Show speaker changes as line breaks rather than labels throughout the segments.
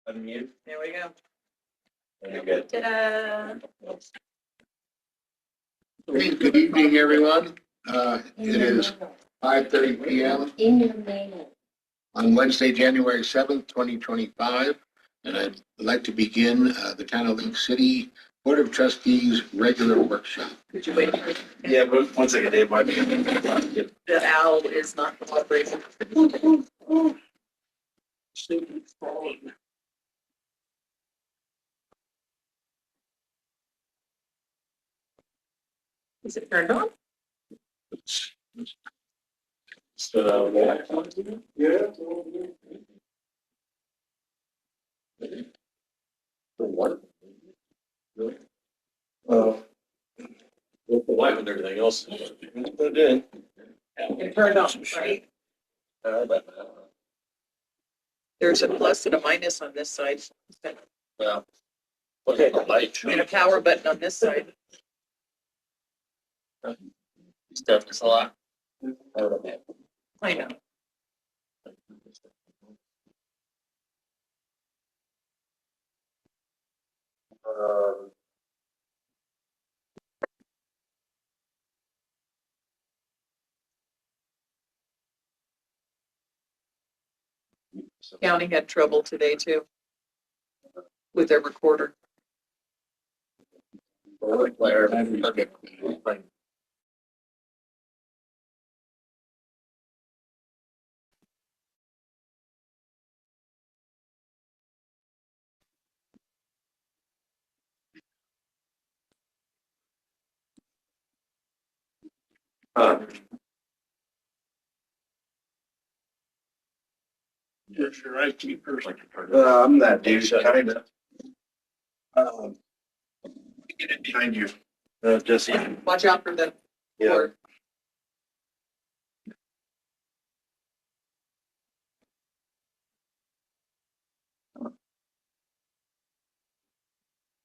Unmute.
There we go.
You're good.
Ta-da.
Hey, good evening, everyone. It is 5:30 p.m. on Wednesday, January 7th, 2025. And I'd like to begin the Town of Lake City Board of Trustees regular workshop.
Could you wait?
Yeah, but 1 second, Dave.
The owl is not cooperating. Is it turned on?
So, yeah. For what? Really? With the light and everything else. Put it in.
It turned on, right? There's a plus and a minus on this side.
Yeah. Okay, the light.
And a power button on this side.
Stuff is a lot.
I know. County had trouble today too. With their recorder.
Here's your IT person.
I'm that dude, kind of.
Get it behind you.
Jesse.
Watch out for the
Yeah.
cord.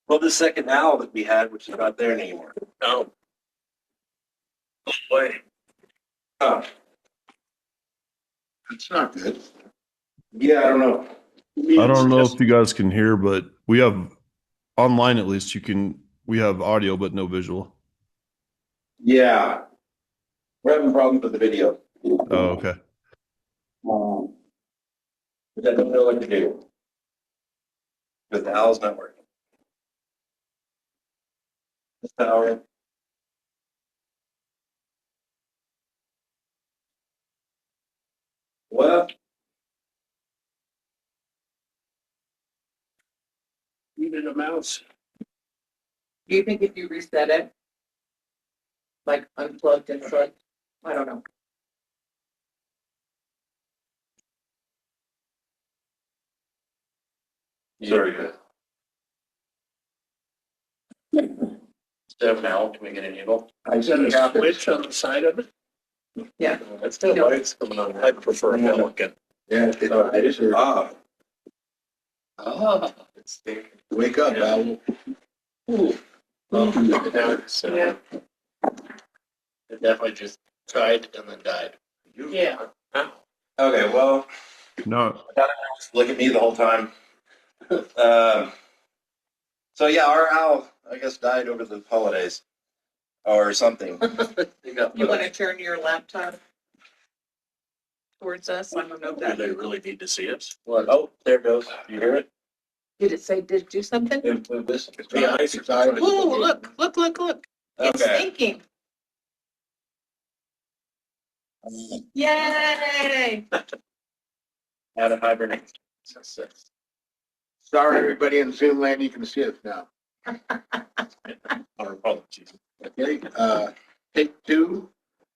Well, the second owl that we had, which is not there anymore. Oh. Boy. Oh.
It's not good.
Yeah, I don't know.
I don't know if you guys can hear, but we have online, at least we have audio, but no visual.
Yeah. We're having problems with the video.
Oh, okay.
But I don't know what to do. Because the owl's not working. This power. Well,
Needed a mouse.
Do you think if you reset it? Like unplugged and plugged? I don't know.
sorry. Instead of an owl, can we get an eagle?
I set a switch on the side of it.
Yeah.
That's still lights coming on. I prefer a pelican.
Yeah.
It is. Ah.
Ah,
It's thick.
wake up, Owl.
Yeah.
It definitely just tried and then died.
Yeah.
Okay, well,
No,
just look at me the whole time. So yeah, our owl, I guess, died over the holidays or something.
You want to turn your laptop towards us? I don't know if that.
really need to see us? What? Oh, there it goes. You hear it?
Did it say, did it do something?
This.
Ooh, look. It's
Okay.
thinking. Yay!
Out of hibernation.
Sorry, everybody in Zoom land, you can see us now.
Our apologies.
Okay, take two.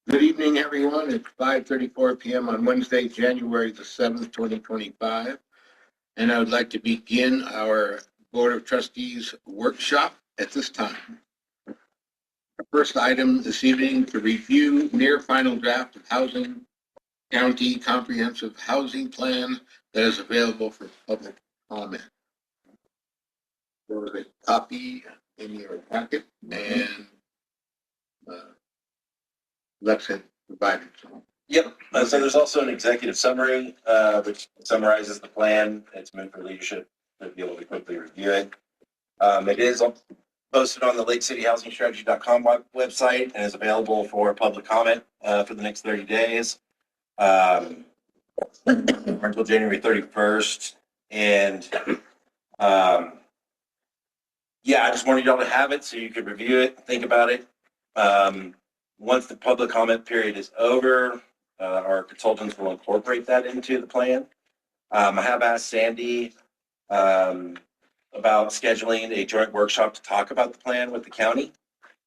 Good evening, everyone. It's 5:34 p.m. on Wednesday, January the 7th, 2025. And I would like to begin our Board of Trustees workshop at this time. Our first item this evening to review near final draft of Housing County Comprehensive Housing Plan that is available for public comment. There was a copy in your packet and Lex had provided some.
Yep. So there's also an executive summary, which summarizes the plan. It's meant for leadership to be able to quickly review it. It is posted on the lakecityhousingstrategy.com website and is available for public comment for the next 30 days until January 31st. And yeah, I just wanted y'all to have it so you could review it, think about it. Once the public comment period is over, our consultants will incorporate that into the plan. I have asked Sandy about scheduling a joint workshop to talk about the plan with the county.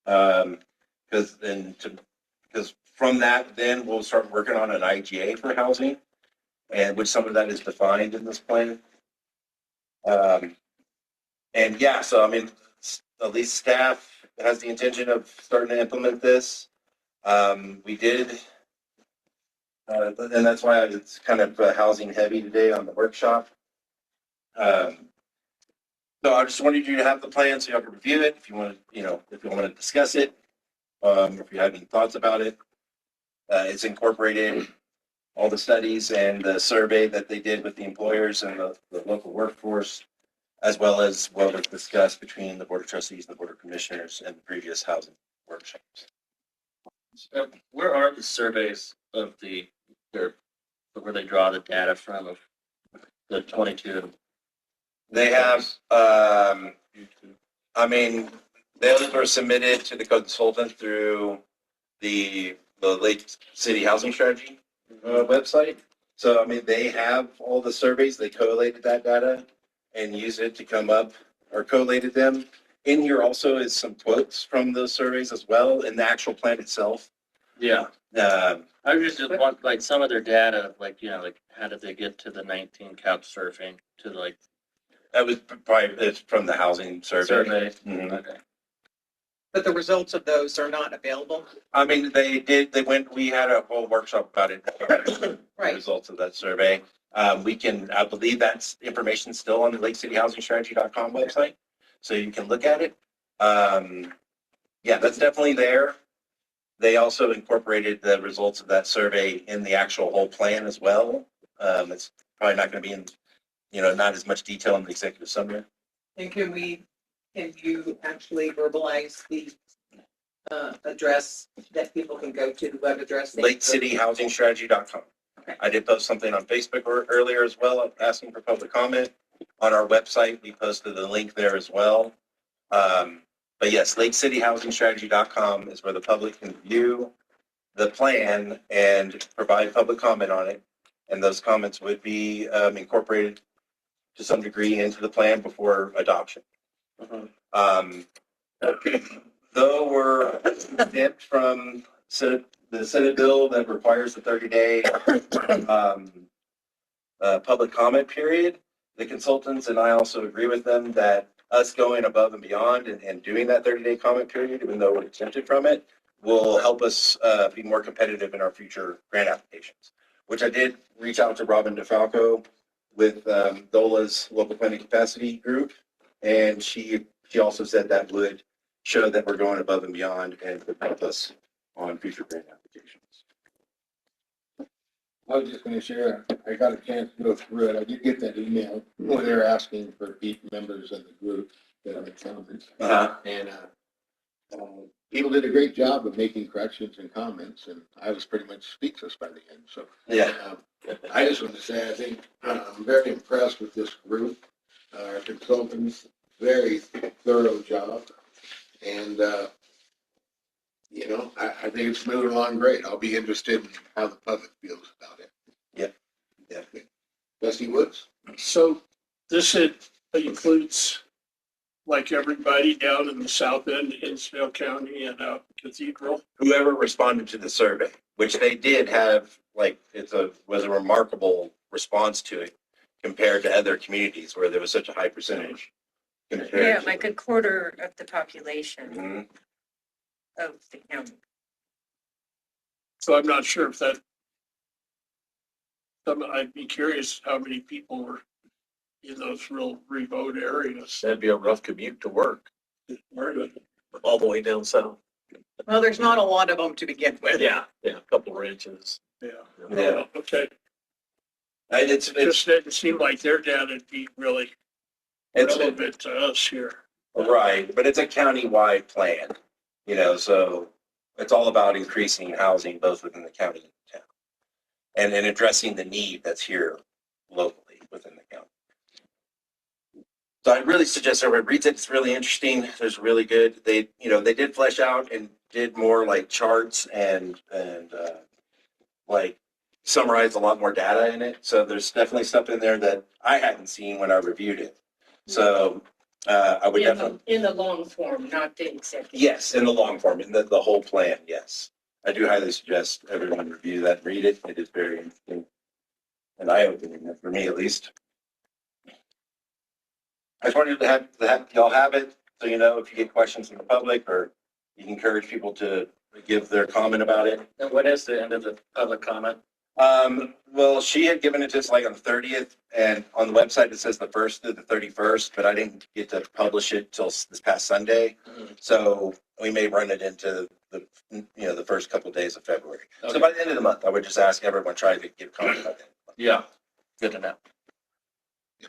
Because from that, then we'll start working on an IGA for housing, and which some of that is defined in this plan. And yeah, so I mean, at least staff has the intention of starting to implement this. We did, and that's why it's kind of housing heavy today on the workshop. So I just wanted you to have the plan so you can review it if you want to, if you want to discuss it, if you have any thoughts about it. It's incorporated all the studies and the survey that they did with the employers and the local workforce, as well as what was discussed between the Board of Trustees and the Board of Commissioners and the previous housing workshops.
Where are the surveys of where they draw the data from of the 22?
They have, I mean, those were submitted to the consultant through the Lake City Housing Strategy website. So, I mean, they have all the surveys, they collated that data and used it to come up, or collated them. In here also is some quotes from those surveys as well in the actual plan itself.
Yeah.
Uh,
I just want like some of their data, like, like how did they get to the 19 couch surfing to like
that was probably, it's from the housing survey.
survey?
Mhm.
Okay.
But the results of those are not available.
I mean, we had a whole workshop about it. The results of that survey. I believe that's information still on the lakecityhousingstrategy.com website. So you can look at it. Yeah, that's definitely there. They also incorporated the results of that survey in the actual whole plan as well. It's probably not going to be in, not as much detail in the executive summary.
And can you actually verbalize the address that people can go to, the web address?
lakecityhousingstrategy.com.
Okay.
I did post something on Facebook earlier as well, asking for public comment. On our website, we posted the link there as well. But yes, lakecityhousingstrategy.com is where the public can view the plan and provide public comment on it. And those comments would be incorporated to some degree into the plan before adoption. Though we're exempt from the Senate bill that requires the 30-day public comment period, the consultants and I also agree with them that us going above and beyond and doing that 30-day comment period, even though we're exempted from it, will help us be more competitive in our future grant applications, which I did reach out to Robin DeFalco with DOLA's local planning capacity group. And she also said that would show that we're going above and beyond and would help us on future grant applications.
I was just gonna share, I got a chance to go through it. I did get that email where they're asking for each members of the group that are comments. And people did a great job of making corrections and comments, and I was pretty much speechless by the end. So
Yeah.
I just want to say, I think I'm very impressed with this group. Our consultants, very thorough job. And, I think it's moving along great. I'll be interested in how the public feels about it.
Yeah.
Dusty Woods?
So this includes like everybody down in the south end, Hinsdale County and out Cathedral.
Whoever responded to the survey, which they did have, was a remarkable response to it compared to other communities where there was such a high percentage.
Yeah, like a quarter of the population
Mhm.
of the county.
So I'm not sure if I'd be curious how many people were in those real remote areas.
That'd be a rough commute to work all the way down south.
Well, there's not a lot of them to begin with.
Yeah, a couple ranches.
Yeah.
Yeah.
Okay.
It's
Just didn't seem like their data would be really
It's
relevant to us here.
right, but it's a county-wide plan, so it's all about increasing housing both within the county and the town. And addressing the need that's here locally within the county. So I really suggest everybody reads it. It's really interesting. There's really good. They did flesh out and did more like charts and like summarize a lot more data in it. So there's definitely stuff in there that I hadn't seen when I reviewed it. So I would definitely.
In the long form, not the executive.
Yes, in the long form, in the whole plan, yes. I do highly suggest everyone review that and read it. It is very interesting and eye-opening, for me at least. I just wanted to have y'all have it, so if you get questions from the public, or you can encourage people to give their comment about it.
And what is the end of the public comment?
Well, she had given it to us like on the 30th, and on the website it says the 1st through the 31st, but I didn't get to publish it till this past Sunday. So we may run it into the first couple of days of February. So
Okay.
by the end of the month, I would just ask everyone try to give comment by then.
Yeah, good to know.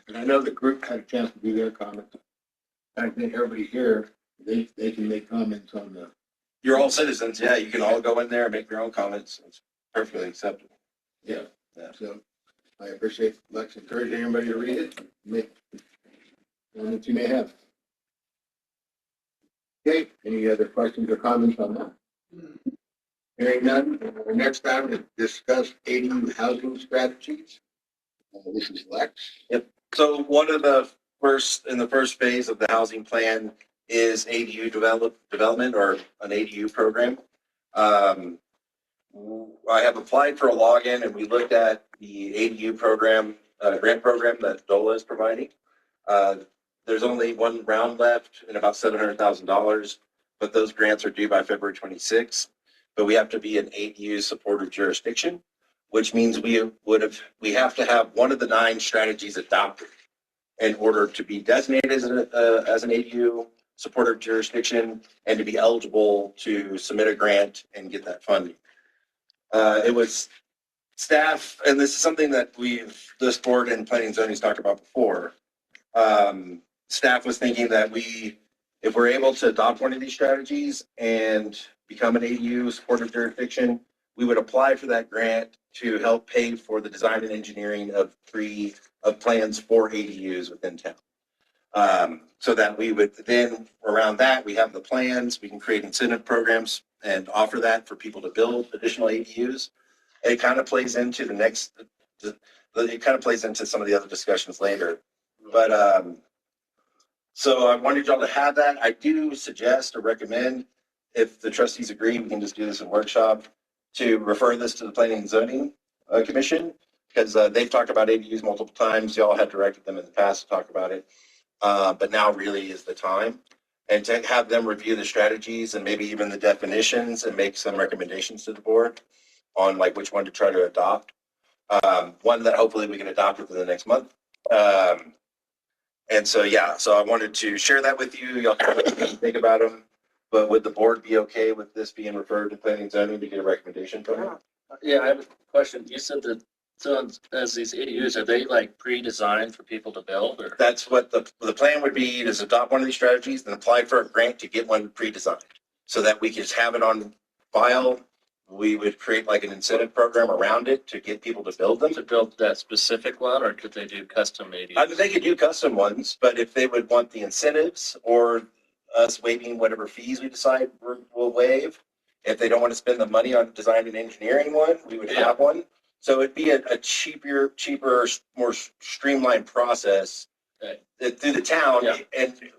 And I know the group had a chance to do their comments. I think everybody here, they can make comments on the,
You're all citizens. Yeah, you can all go in there and make your own comments. It's perfectly acceptable.
yeah.
Yeah.
So I appreciate Lex encouraging everybody to read it, make comments you may have. Okay, any other questions or comments on that? Hearing none, our next item is discuss ADU housing strategies. This is Lex.
So one of the first phase of the housing plan is ADU development or an ADU program. I have applied for a login and we looked at the ADU program, grant program that DOLA is providing. There's only one round left and about $700,000, but those grants are due by February 26th. But we have to be an ADU supported jurisdiction, which means we have to have one of the 9 strategies adopted in order to be designated as an ADU supported jurisdiction and to be eligible to submit a grant and get that funding. It was staff, and this is something that this board and planning and zoning has talked about before. Staff was thinking that if we're able to adopt one of these strategies and become an ADU supported jurisdiction, we would apply for that grant to help pay for the design and engineering of plans for ADUs within town. So that we would then, around that, we have the plans, we can create incentive programs and offer that for people to build additional ADUs. And it kind of plays into it kind of plays into some of the other discussions later. But so I wanted y'all to have that. I do suggest or recommend, if the trustees agree, we can just do this in workshop, to refer this to the Planning and Zoning Commission, because they've talked about ADUs multiple times. Y'all have directed them in the past to talk about it. But now really is the time. And to have them review the strategies and maybe even the definitions and make some recommendations to the board on like which one to try to adopt. One that hopefully we can adopt within the next month. And so, so I wanted to share that with you. Y'all can think about them. But would the board be okay with this being referred to planning and zoning to get a recommendation from them?
Yeah, I have a question. You said that, so as these ADUs, are they like pre-designed for people to build, or?
That's what the plan would be, is adopt one of these strategies and apply for a grant to get one pre-designed so that we can just have it on file. We would create like an incentive program around it to get people to build them.
To build that specific one, or could they do custom ADUs?
I mean, they could do custom ones, but if they would want the incentives or us waiving whatever fees we decide we'll waive, if they don't want to spend the money on design and engineering one, we would have one. So it'd be a cheaper, more streamlined process through the town.
Yeah.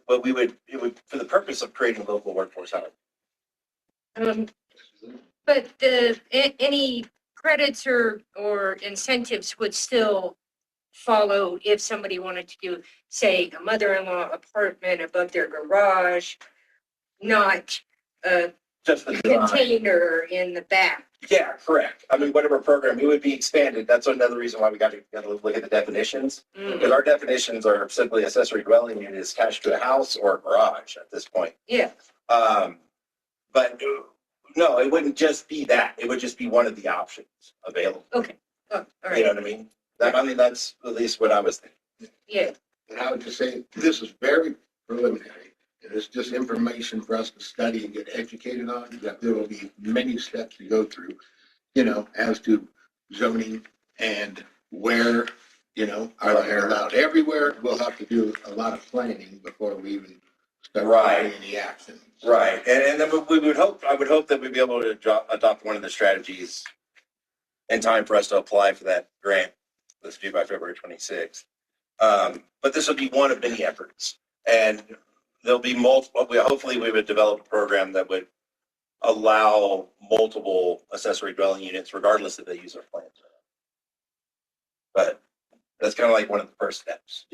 But it would for the purpose of creating local workforce housing.
But any credits or incentives would still follow if somebody wanted to do, say, a mother-in-law apartment above their garage, not a
Just the design.
container in the back.
Yeah, correct. I mean, whatever program, it would be expanded. That's another reason why we got to look at the definitions. Because our definitions are simply accessory dwelling unit is attached to a house or a garage at this point.
Yeah.
But no, it wouldn't just be that. It would just be one of the options available.
Okay. Oh, all
You know
right.
what I mean? That's at least what I was thinking.
Yeah.
And I would just say, this is very preliminary. And it's just information for us to study and get educated on, that there will be many steps to go through, as to zoning and where, are they allowed everywhere? We'll have to do a lot of planning before we even start
Right.
taking any action.
Right, and then I would hope that we'd be able to adopt one of the strategies in time for us to apply for that grant that's due by February 26th. But this would be one of many efforts, and there'll be multiple. Hopefully, we would develop a program that would allow multiple accessory dwelling units, regardless if they use our plans. But that's kind of like one of the first steps.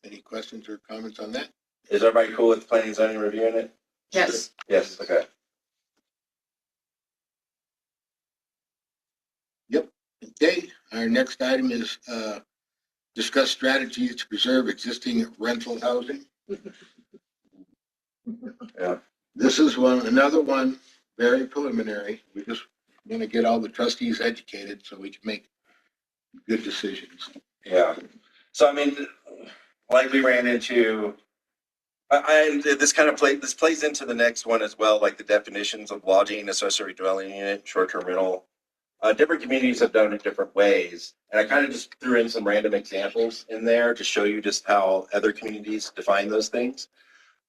Any questions or comments on that?
Is everybody cool with planning and zoning reviewing it?
Yes.
Yes. Okay.
Okay, our next item is discuss strategies to preserve existing rental housing.
Yeah.
This is another one, very preliminary. We just want to get all the trustees educated so we can make good decisions.
Yeah. So I mean, like we ran into, this plays into the next one as well, like the definitions of lodging, accessory dwelling unit, short-term rental. Different communities have done it different ways, and I kind of just threw in some random examples in there to show you just how other communities define those things.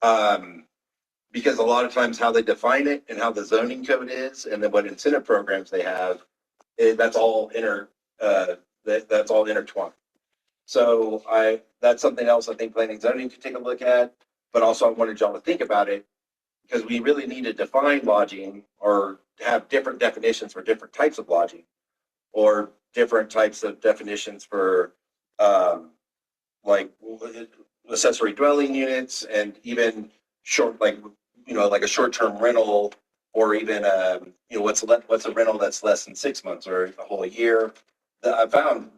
Because a lot of times how they define it and how the zoning code is, and then what incentive programs they have, that's all that's all intertwined. So that's something else I think planning and zoning could take a look at, but also I wanted y'all to think about it because we really need to define lodging or have different definitions for different types of lodging or different types of definitions for like accessory dwelling units and even like a short-term rental or even what's a rental that's less than 6 months or a whole year. I found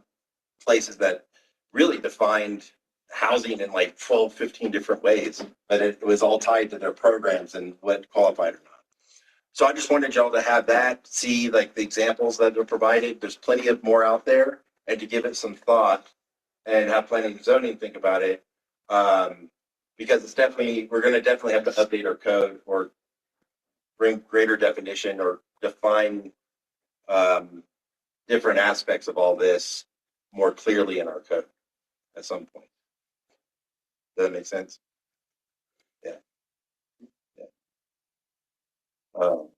places that really defined housing in like 12, 15 different ways, but it was all tied to their programs and what qualified or not. So I just wanted y'all to have that, see like the examples that are provided. There's plenty of more out there, and to give it some thought and have planning and zoning think about it. Because we're going to definitely have to update our code or bring greater definition or define different aspects of all this more clearly in our code at some point. Does that make sense? Yeah.
So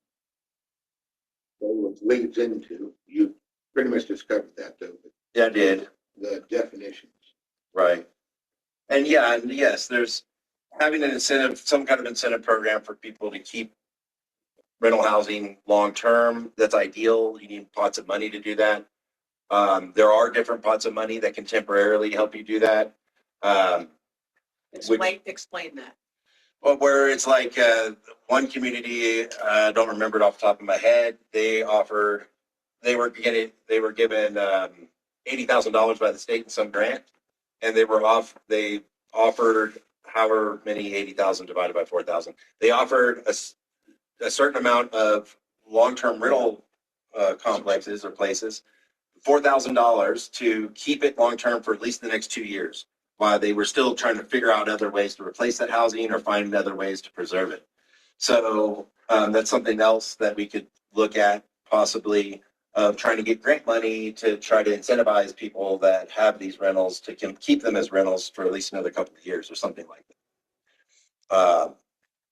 what leads into, you pretty much discovered that though,
Yeah, I did.
the definitions.
Right. And yes, there's having an incentive, some kind of incentive program for people to keep rental housing long-term. That's ideal. You need pots of money to do that. There are different pots of money that can temporarily help you do that.
Explain that.
Well, where it's like one community, I don't remember it off the top of my head. They were given $80,000 by the state in some grant, and they offered however many 80,000 divided by 4,000. They offered a certain amount of long-term rental complexes or places, $4,000 to keep it long-term for at least the next 2 years, while they were still trying to figure out other ways to replace that housing or find other ways to preserve it. So that's something else that we could look at possibly of trying to get grant money to try to incentivize people that have these rentals to keep them as rentals for at least another couple of years or something like that.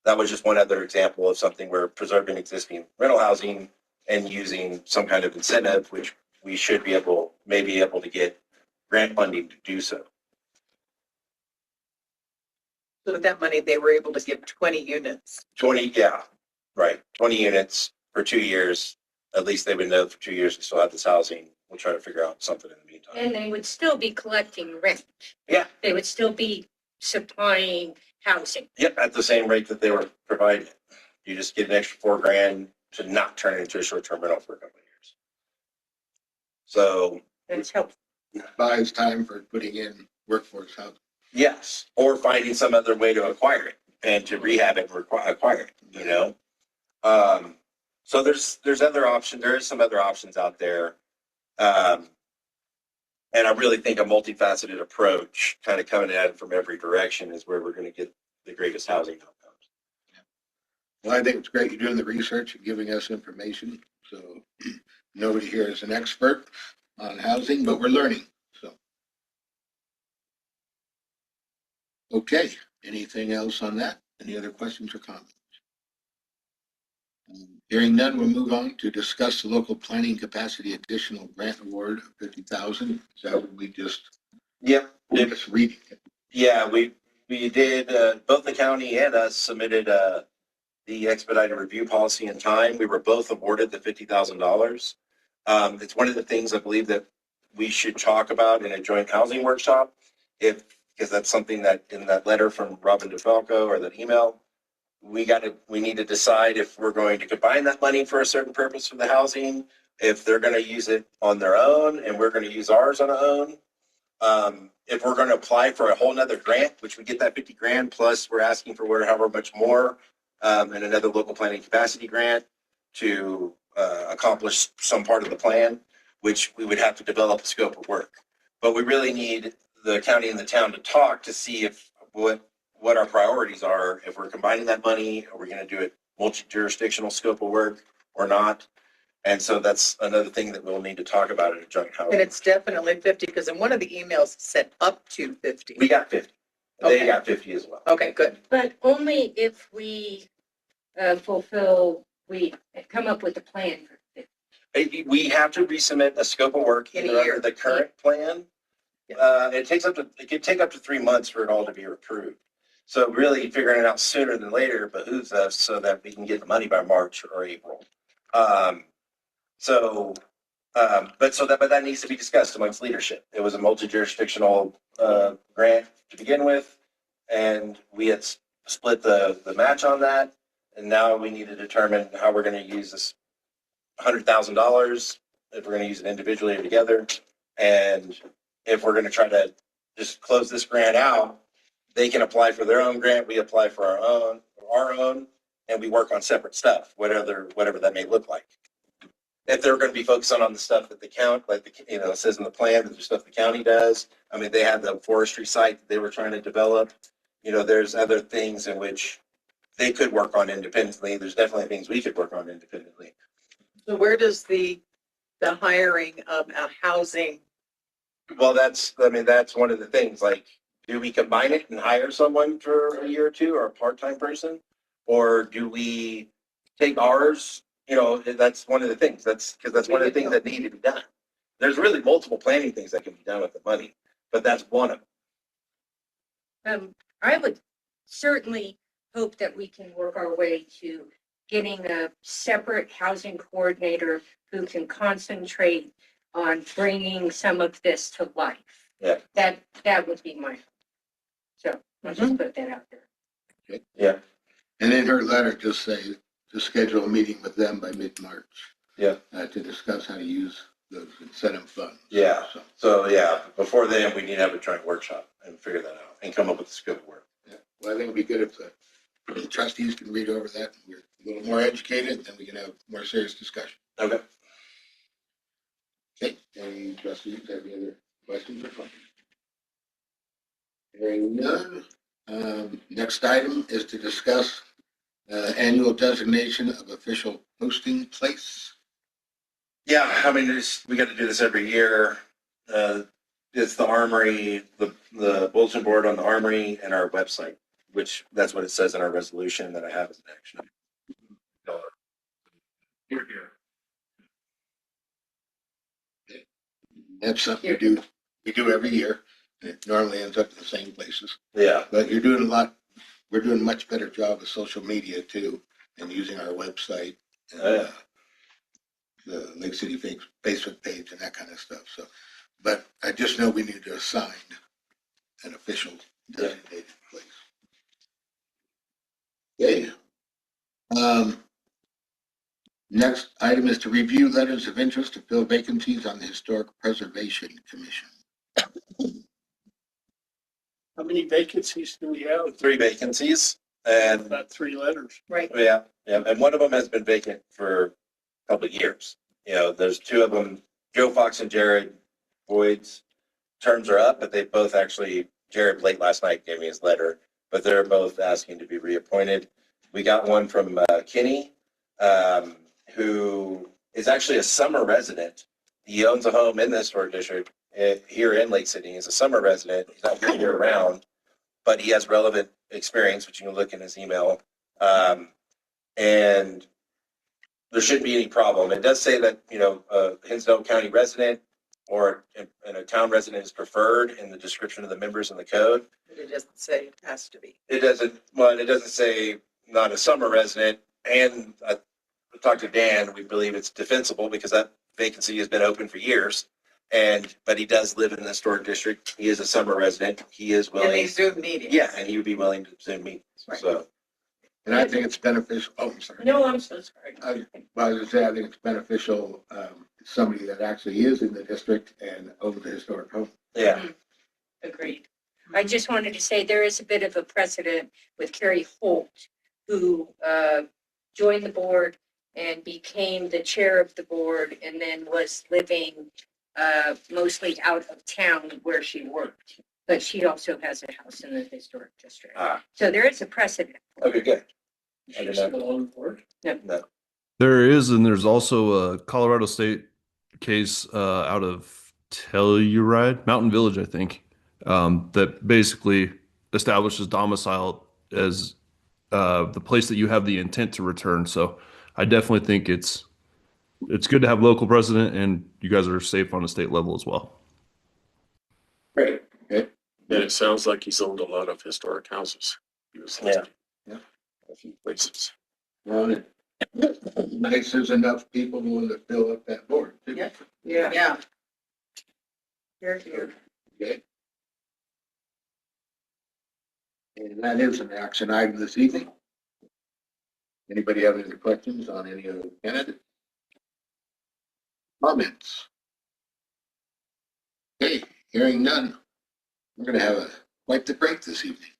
That was just one other example of something where preserving existing rental housing and using some kind of incentive, which we should be able to get grant funding to do so.
So with that money, they were able to give 20 units.
20, yeah, right. 20 units for 2 years. At least they would know for 2 years we still have this housing. We'll try to figure out something in the meantime.
And they would still be collecting rent.
Yeah.
They would still be supplying housing.
Yep, at the same rate that they were providing. You just get an extra $4,000 to not turn it into a short-term rental for a couple of years. So
That's helpful.
Buys time for putting in workforce housing.
yes, or finding some other way to acquire it and to rehab it and acquire it. So there's other options. There is some other options out there. And I really think a multifaceted approach, kind of coming at it from every direction, is where we're going to get the greatest housing outcomes.
Well, I think it's great you're doing the research and giving us information. So nobody here is an expert on housing, but we're learning, so. Okay, anything else on that? Any other questions or comments? Hearing none, we'll move on to discuss the local planning capacity additional grant award of 50,000. Is that what we just,
Yep.
we're just reading it?
Yeah, we did, both the county and us submitted, the expedited review policy in time. We were both awarded the $50,000. It's one of the things I believe that we should talk about in a joint housing workshop. Because that's something that in that letter from Robin DeFalco or that email, we need to decide if we're going to combine that money for a certain purpose for the housing, if they're going to use it on their own and we're going to use ours on our own. If we're going to apply for a whole nother grant, which we get that 50 grand plus we're asking for however much more, and another local planning capacity grant to accomplish some part of the plan, which we would have to develop a scope of work. But we really need the county and the town to talk to see if what our priorities are. If we're combining that money, are we going to do it multi-jurisdictional scope of work or not? And so that's another thing that we'll need to talk about at a joint housing.
And it's definitely 50, because in one of the emails it said up to 50.
We got 50. They
Okay.
got 50 as well.
Okay, good.
But only if we we come up with a plan for it.
We have to resubmit a scope of work
In a
either
year.
under the current plan. It could take up to 3 months for it all to be approved. So really figuring it out sooner than later behooves us so that we can get the money by March or April. But that needs to be discussed amongst leadership. It was a multi-jurisdictional grant to begin with, and we had split the match on that. And now we need to determine how we're going to use this $100,000, if we're going to use it individually or together. And if we're going to try to just close this grant out, they can apply for their own grant, we apply for our own, and we work on separate stuff, whatever that may look like. If they're going to be focusing on the stuff that the county, it says in the plan, that the stuff the county does. I mean, they had the forestry site that they were trying to develop. There's other things in which they could work on independently. There's definitely things we could work on independently.
So where does the hiring of a housing,
Well, that's one of the things, like, do we combine it and hire someone for a year or two, or a part-time person? Or do we take ours? That's one of the things. That's one of the things that need to be done. There's really multiple planning things that can be done with the money, but that's one of them.
I would certainly hope that we can work our way to getting a separate housing coordinator who can concentrate on bringing some of this to life.
Yeah.
That would be my hope. So I'll just put that out there.
Yeah.
And in her letter, just say to schedule a meeting with them by mid-March.
Yeah.
To discuss how to use those incentive funds.
Yeah.
So,
So yeah, before then, we need to have a joint workshop and figure that out and come up with a scope of work.
yeah. Well, I think it'd be good if the trustees can read over that. We're a little more educated, and we can have more serious discussion.
Okay.
Okay, any trustees have any other questions or comments? Hearing none. Next item is to discuss annual designation of official posting place.
Yeah, I mean, we got to do this every year. It's the Armory, the bulletin board on the Armory and our website, which that's what it says in our resolution that I have as an action.
Here, That's something we do every year. It normally ends up in the same places,
Yeah,
but we're doing a much better job with social media too, and using our website, and, the Lake City Facebook page and that kind of stuff. So, but I just know we need to assign an official designated place. Okay. Next item is to review letters of interest to fill vacancies on the Historic Preservation Commission.
How many vacancies do we have?
3 vacancies, and
About 3 letters.
right?
yeah, and one of them has been vacant for a couple of years. There's 2 of them, Joe Fox and Jared Boyd's. terms are up, but they both actually, Jared late last night gave me his letter, but they're both asking to be reappointed. We got one from Kenny, who is actually a summer resident. He owns a home in the historic district here in Lake City. He's a summer resident. He's not year round, but he has relevant experience, which you can look in his email. And there shouldn't be any problem. It does say that, Hinsdale County resident or in a town resident is preferred in the description of the members in the code.
It doesn't say it has to be.
It doesn't say not a summer resident. And I talked to Dan, we believe it's defensible because that vacancy has been open for years. But he does live in the historic district. He is a summer resident. He is
In
willing.
these Zoom meetings.
Yeah, and he would be willing to Zoom meetings.
Right.
So,
And I think it's beneficial, oh, I'm sorry.
No, I'm so sorry.
Well, I was gonna say, I think it's beneficial, somebody that actually is in the district and over the historic home.
yeah.
Agreed. I just wanted to say there is a bit of a precedent with Carrie Holt, who joined the board and became the chair of the board and then was living mostly out of town where she worked. But she also has a house in the historic district.
Ah,
So there is a precedent.
okay, good. I
She's
didn't
still on the board.
No.
There is, and there's also a Colorado State case out of Telluride, Mountain Village, I think, that basically establishes domicile as the place that you have the intent to return. So I definitely think it's good to have local precedent, and you guys are safe on a state level as well.
Great.
And it sounds like he's owned a lot of historic houses. He was listed.
Yeah.
A few places.
Well, nice, there's enough people willing to fill up that board. too.
Yeah. Yeah. Here, here.
Okay. And that is an action item this evening. Anybody have any questions on any of the candidates? Comments? Okay, hearing none. We're gonna have quite the break this evening.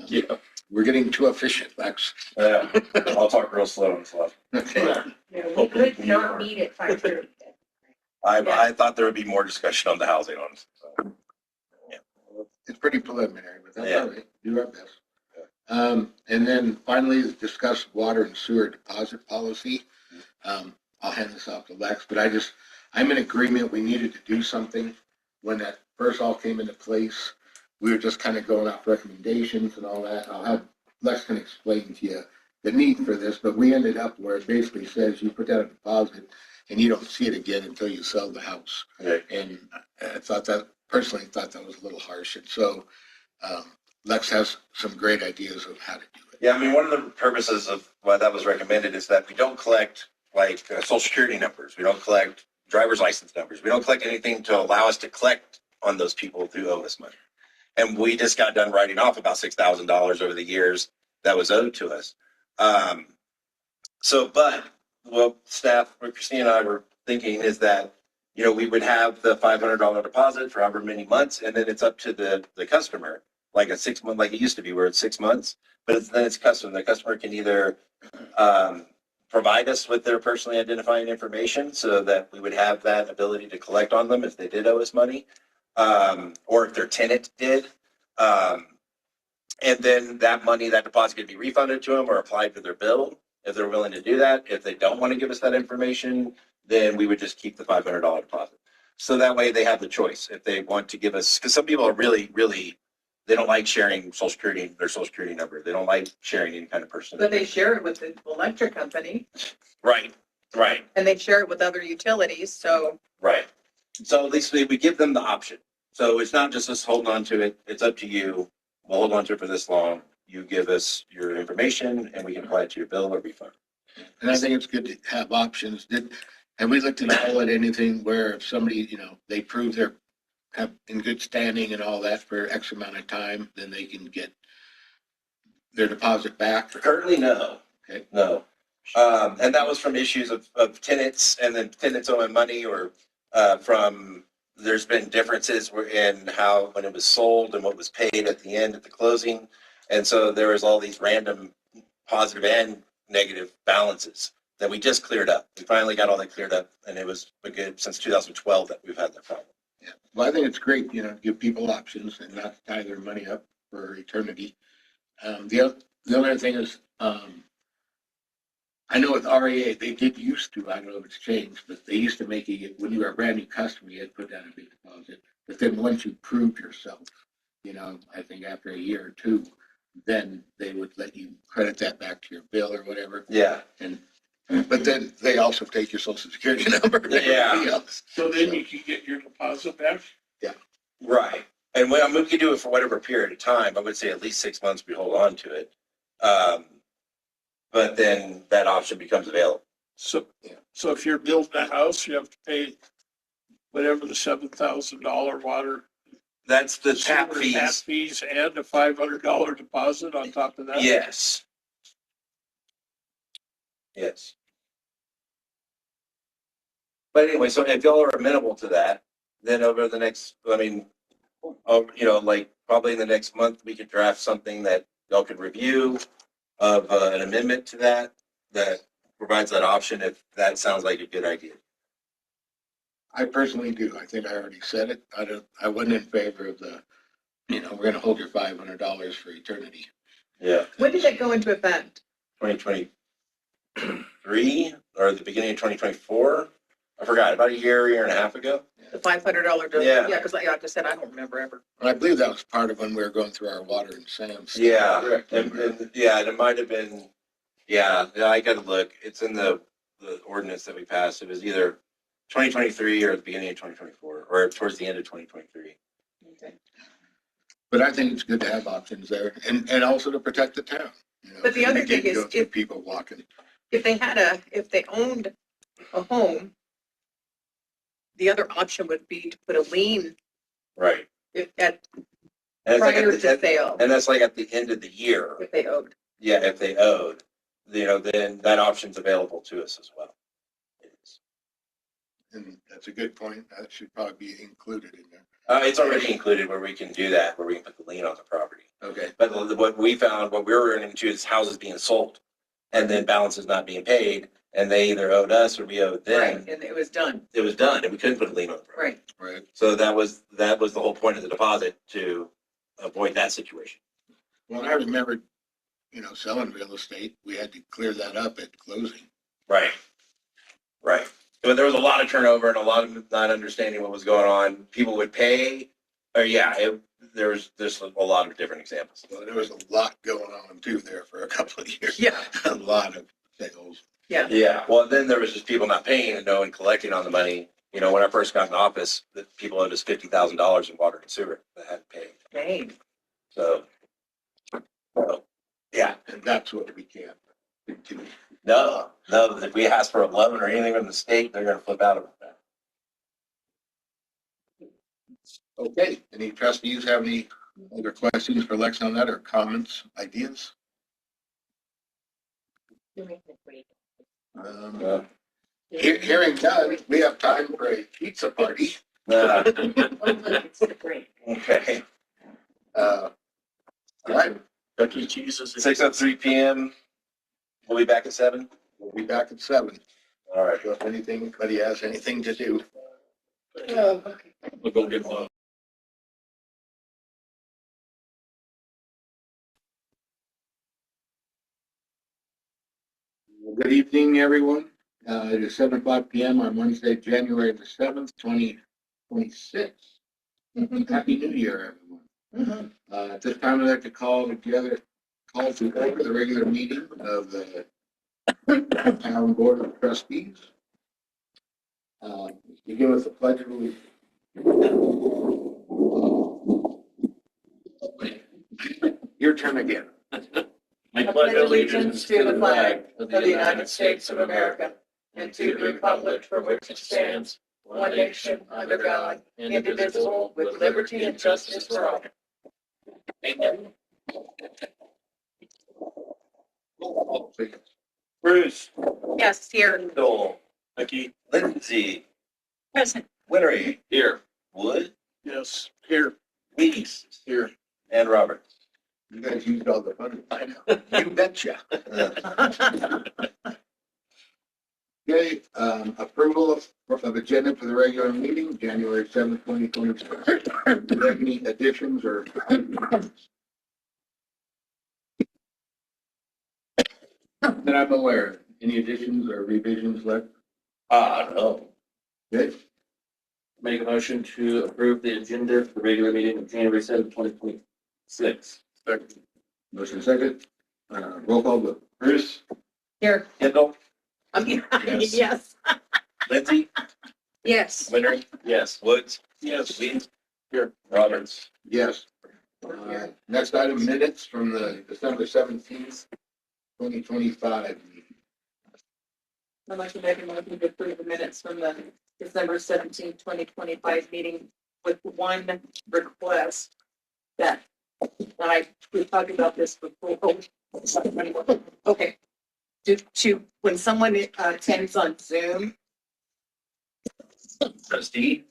Yeah.
We're getting too efficient, Lex.
Yeah, I'll talk real slow and stuff.
Okay.
Yeah, we could not meet at 5:30.
I thought there would be more discussion on the housing on. So.
It's pretty preliminary, but that's
Yeah.
all right. Do our best. And then finally, is discuss water and sewer deposit policy. I'll hand this off to Lex, but I'm in agreement. We needed to do something when that first all came into place. We were just kind of going off recommendations and all that. I'll have Lex can explain to you the need for this, but we ended up where it basically says you put down a deposit and you don't see it again until you sell the house.
Okay.
And I personally thought that was a little harsh. And so Lex has some great ideas of how to do it.
Yeah, I mean, one of the purposes of why that was recommended is that we don't collect like social security numbers. We don't collect driver's license numbers. We don't collect anything to allow us to collect on those people who owe us money. And we just got done writing off about $6,000 over the years that was owed to us. What staff, what Christine and I were thinking is that, we would have the $500 deposit for however many months, and then it's up to the customer, like a 6 month, like it used to be where it's 6 months, but then it's custom. The customer can either provide us with their personally identifying information so that we would have that ability to collect on them if they did owe us money, or if their tenant did. And then that money, that deposit could be refunded to them or applied to their bill if they're willing to do that. If they don't want to give us that information, then we would just keep the $500 deposit. So that way they have the choice if they want to give us, because some people are really, they don't like sharing their social security number. They don't like sharing any kind of personal.
But they share it with the electric company
Right.
and they share it with other utilities. So
Right. So at least we give them the option. So it's not just us holding on to it. It's up to you. We'll hold on to it for this long. You give us your information and we can apply it to your bill or refund.
And I think it's good to have options. Have we looked at all at anything where if somebody, they prove they're in good standing and all that for X amount of time, then they can get their deposit back?
Currently, no.
Okay.
No. And that was from issues of tenants and then tenants owing money or from there's been differences in how when it was sold and what was paid at the end at the closing. And so there was all these random positive and negative balances that we just cleared up. We finally got all that cleared up, and it was a good since 2012 that we've had that problem.
Yeah, well, I think it's great, you know, to give people options and not tie their money up for eternity. The other thing is, I know with REA, they did used to, I don't know if it's changed, but they used to make you, when you were a brand new customer, you had to put down a big deposit. But then once you proved yourself, you know, I think after a year or two, then they would let you credit that back to your bill or whatever.
Yeah.
And, but then they also take your social security number and
Yeah.
everything else.
So then you can get your deposit back?
Right. And when, I mean, we could do it for whatever period of time. I would say at least 6 months we hold on to it. But then that option becomes available.
So, so if you're building a house, you have to pay whatever the $7,000 water.
That's the tap
sewer Tap
fees.
fees and a $500 deposit on top of that?
Yes. Yes. But anyway, so if y'all are amenable to that, then over the next, I mean, you know, like probably in the next month, we could draft something that y'all could review of an amendment to that, that provides that option if that sounds like a good idea.
I personally do. I think I already said it. I wasn't in favor of the, you know, we're gonna hold your $500 for eternity.
Yeah.
When did that go into effect?
2023 or the beginning of 2024. I forgot, about a year and a half ago.
The $500?
Yeah.
Yeah, because like I just said, I don't remember ever.
And I believe that was part of when we were going through our water and Sam's.
Yeah, and yeah, it might have been, yeah, I gotta look. It's in the ordinance that we passed. It was either 2023 or the beginning of 2024, or towards the end of 2023.
Okay.
But I think it's good to have options there and also to protect the town. You know,
But the other
we did
thing is
go through
if-
people walking.
If they owned a home, the other option would be to put a lien
Right.
at
And it's like
prior
at
to
the,
sale,
and that's like at the end of the year.
if they owed.
Yeah, if they owed, you know, then that option's available to us as well. It is.
And that's a good point. That should probably be included in there.
It's already included where we can do that, where we can put the lien on the property.
Okay.
But what we found, what we were running into is houses being sold and then balances not being paid, and they either owed us or we owed them.
Right, and it was done.
It was done, and we couldn't put a lien on the property.
Right.
Right.
So that was the whole point of the deposit, to avoid that situation.
Well, I remember, you know, selling real estate. We had to clear that up at closing.
Right. Right. But there was a lot of turnover and a lot of not understanding what was going on. People would pay, or there's a lot of different examples.
Well, there was a lot going on too there for a couple of years.
Yeah.
A lot of sales.
Yeah.
Yeah, well, then there was just people not paying and no one collecting on the money. You know, when I first got in office, the people owed us $50,000 in water and sewer that hadn't paid.
Dang.
So, yeah,
And that's what we can't continue.
no, if we ask for a loan or anything from the state, they're gonna flip out of it.
Okay. Any trustees have any other questions for Lex on that or comments, ideas? Hearing none, we have time for a pizza party.
Okay,
All right,
Chuck E. Cheese is.
6:03 PM. We'll be back at 7.
we'll be back at 7.
All right.
So if anybody has anything to do.
We'll go get one.
Good evening, everyone. It is 7:00 PM on Wednesday, January the 7th, 2026. Happy New Year, everyone. At this time, I'd like to call to order the regular meeting of the Town Board of Trustees. Begin with the pledge of allegiance. Your turn again.
I
pledge allegiance to the flag of the United States of America and to the republic for which it stands, one nation, under God, indivisible, with liberty and justice for all.
Amen.
Bruce,
Yes, here.
Joel,
Becky,
Lindsay,
Present.
Winnery,
here.
Wood,
Yes, here.
Weeks,
Here.
and Robert.
You guys used all the fun. I know. You betcha. Okay, approval of agenda for the regular meeting, January 7th, 2022. Do you have any additions or? That I'm aware of. Any additions or revisions left?
No.
Okay,
Make a motion to approve the agenda for the regular meeting of January 7th, 2026.
motion second. Roll call vote.
Bruce,
Here.
Kendall,
Yes.
Lindsay,
Yes.
Winter,
Yes.
Woods,
Yes.
Weeds. Here. Roberts.
Yes. Next item, minutes from the December 17th, 2025 meeting.
I'd like to make a motion to approve the minutes from the December 17th, 2025 meeting with one request that we talked about this before. Okay. When someone attends on Zoom,
Trustee.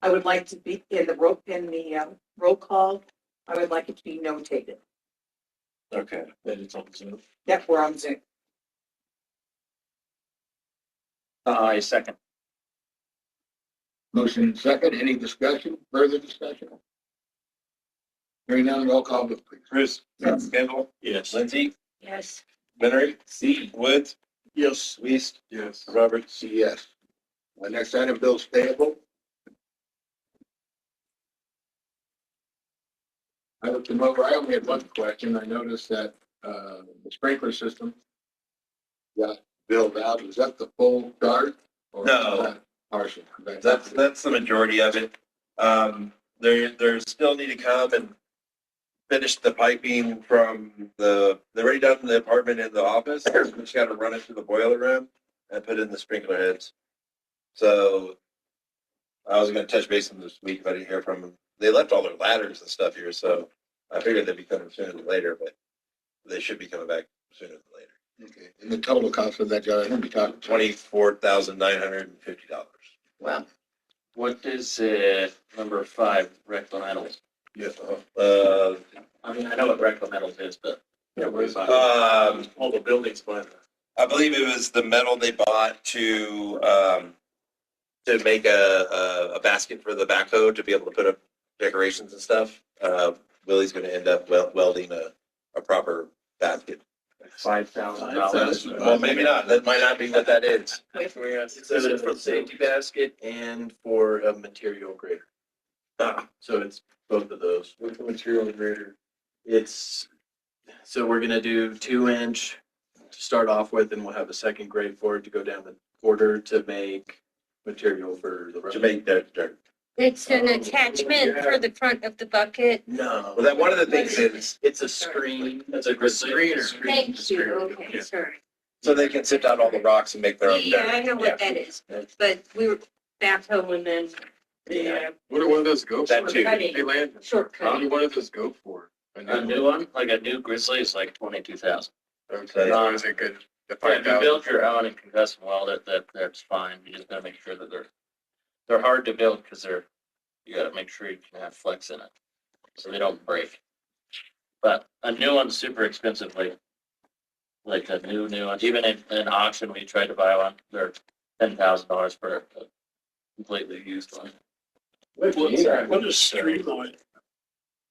I would like to be in the roll call. I would like it to be notated
Okay.
That it's on Zoom.
that we're on Zoom.
I second.
Motion second, any discussion, further discussion? Hearing none, roll call vote, please.
Bruce.
Yes.
Kendall,
Yes.
Lindsay,
Yes.
Winter, Woods,
Yes.
Weeds,
Yes.
Roberts.
Yes. Next item, bills payable. I looked them over. I only had one question. I noticed that the sprinkler system got billed out. Is that the full charge? or
No.
is that partial?
That's the majority of it. They're still need to come and finish the piping from they're already done the apartment in the office. We just got to run it through the boiler room and put in the sprinkler heads. So I was going to touch base on this week, but I didn't hear from them. They left all their ladders and stuff here, so I figured they'd be coming sooner than later, but they should be coming back sooner than later.
Okay. And the total cost of that job, I think we talked
$24,950.
Well,
What is number 5, reclametals?
Yeah.
I mean, I know what reclametals is, but.
Yeah, where's
All the buildings by the.
I believe it was the metal they bought to make a basket for the backhoe to be able to put up decorations and stuff. Willie's going to end up welding a proper basket.
$5,000.
Well, maybe not. That might not be what that is.
It's for the safety basket and for a material grader. So it's both of those.
What's the material grader?
So we're gonna do 2-inch to start off with, and we'll have a second grade for it to go down the quarter to make material for the rest.
To make dirt.
It's an attachment for the front of the bucket.
No,
Well, that one of the things is
it's a screen.
That's a
screener.
Thank you. Okay, sorry.
so they can sit down all the rocks and make their own
Yeah,
dirt.
I know what that is, but we were backhoe and then the
What do one of those go for?
That too.
Cutting.
Hey, Landon, how
shortcut.
do one of those go for?
A new one, like a new Grizzly is like 22,000.
Okay, so is it good? The
Yeah, if you
5,000?
build your own and can custom weld it, that's fine. You just gotta make sure that they're hard to build because you gotta make sure you can have flex in it, so they don't break. But a new one's super expensive, like a new one. Even in an auction, we tried to buy one. They're $10,000 for a completely used one.
What is Streamline?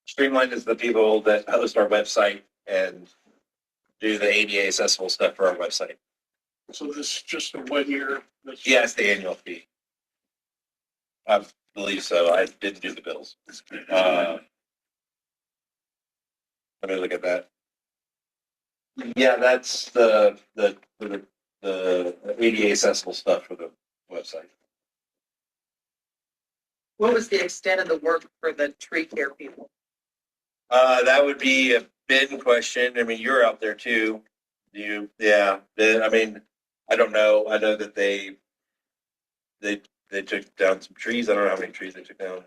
Streamline is the people that host our website and do the ADA accessible stuff for our website.
So this is just a 1 year.
Yeah, it's the annual fee. I believe so. I didn't do the bills. Let me look at that. Yeah, that's the ADA accessible stuff for the website.
what was the extent of the work for the tree care people?
That would be a Ben question. I mean, you're out there too. Yeah, I mean, I don't know. I know that they took down some trees. I don't know how many trees they took down.